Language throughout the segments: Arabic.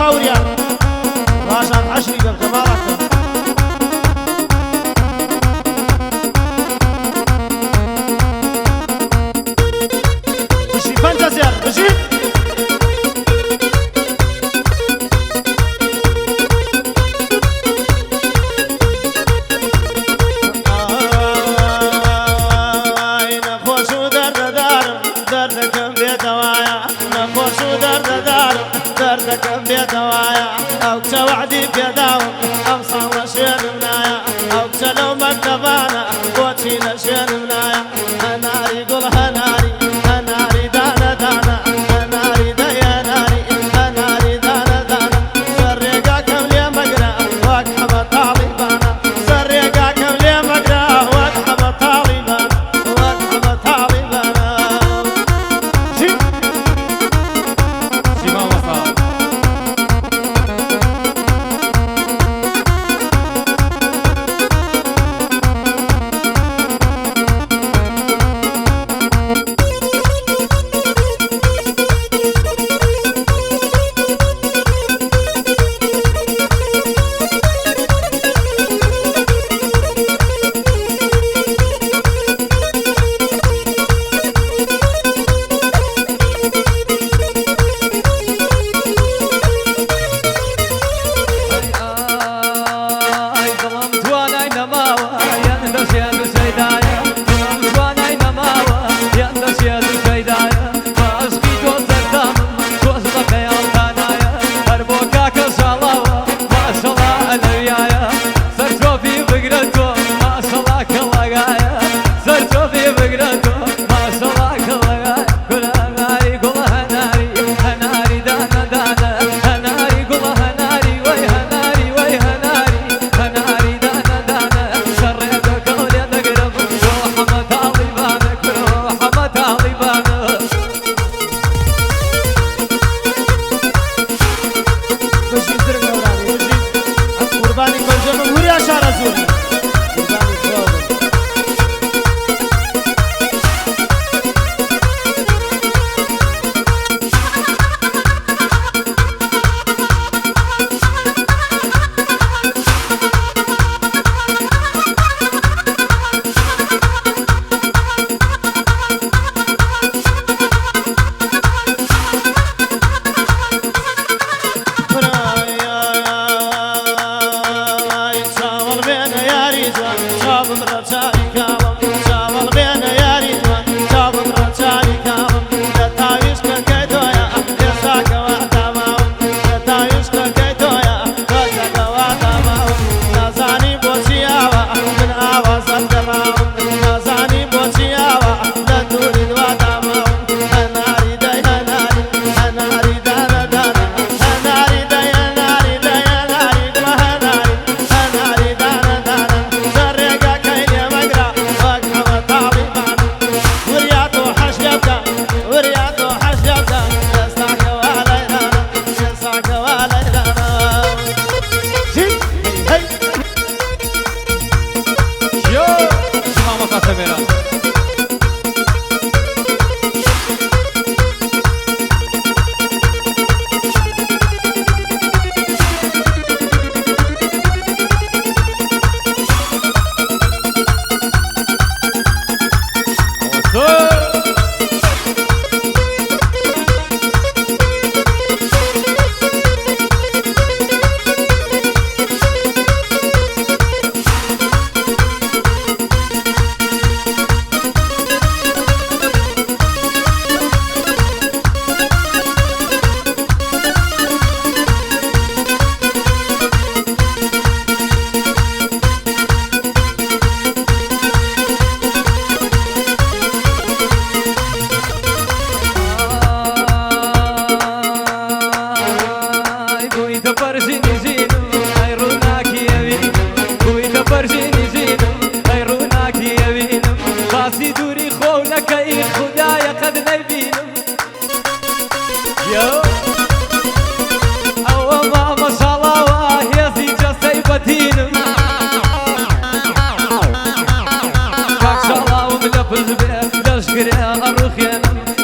باوريا راجعت عشري بالجمارك بشي فانتازير بشي دردكم بيدوايا أو توعدي بيداوم أمصر لشين منايا أو تلو مكتبانا وتي لشين منايا هناري قول هناري هناري دانا دانا هناري دايا ناري هناري دانا دانا سرقاكم لي مقرا واقحب طالبانا سرقاكم لي مقرا واقحب طالبانا واقحب طالبانا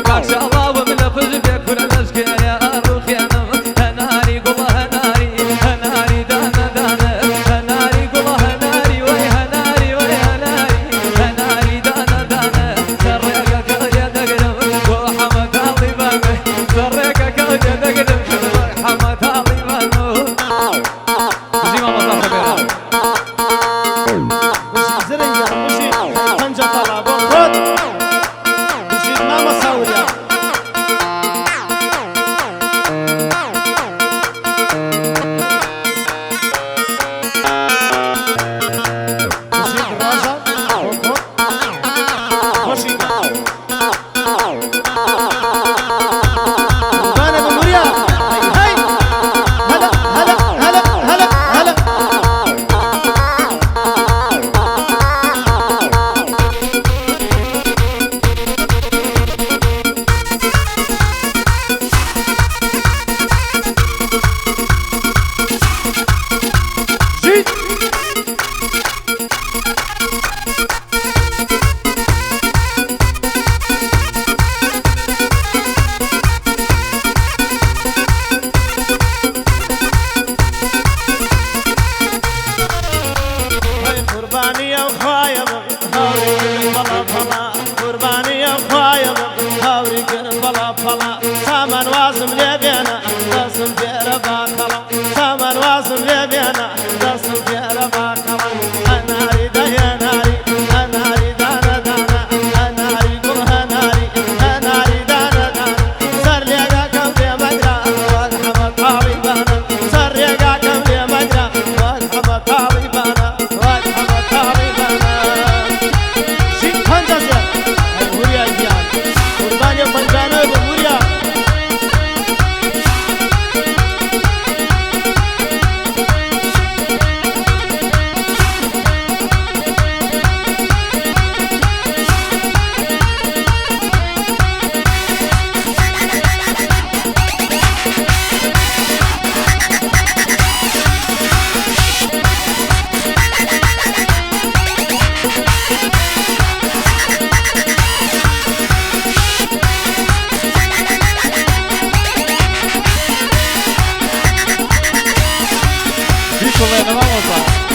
كاك شالا وملفظ بك ولا نشكي يا أروخ يا نم هناري قوة سامان وازم لبينا دسم في رباكلا سامان وازم لبينا دسم في رباكلا أنا أريد يا ناري أنا أريد أنا دانا أنا أريد هناري أنا أريد أنا دانا سر لقا كم في مدرا وأحمد طالبانا سر لقا كم في مدرا وأحمد طالبانا وأحمد طالبانا شيك فانتازيا هوريا الجيال قربانيا فنجانة بموريا Piccolina, vamos lá.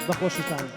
بخوشی تان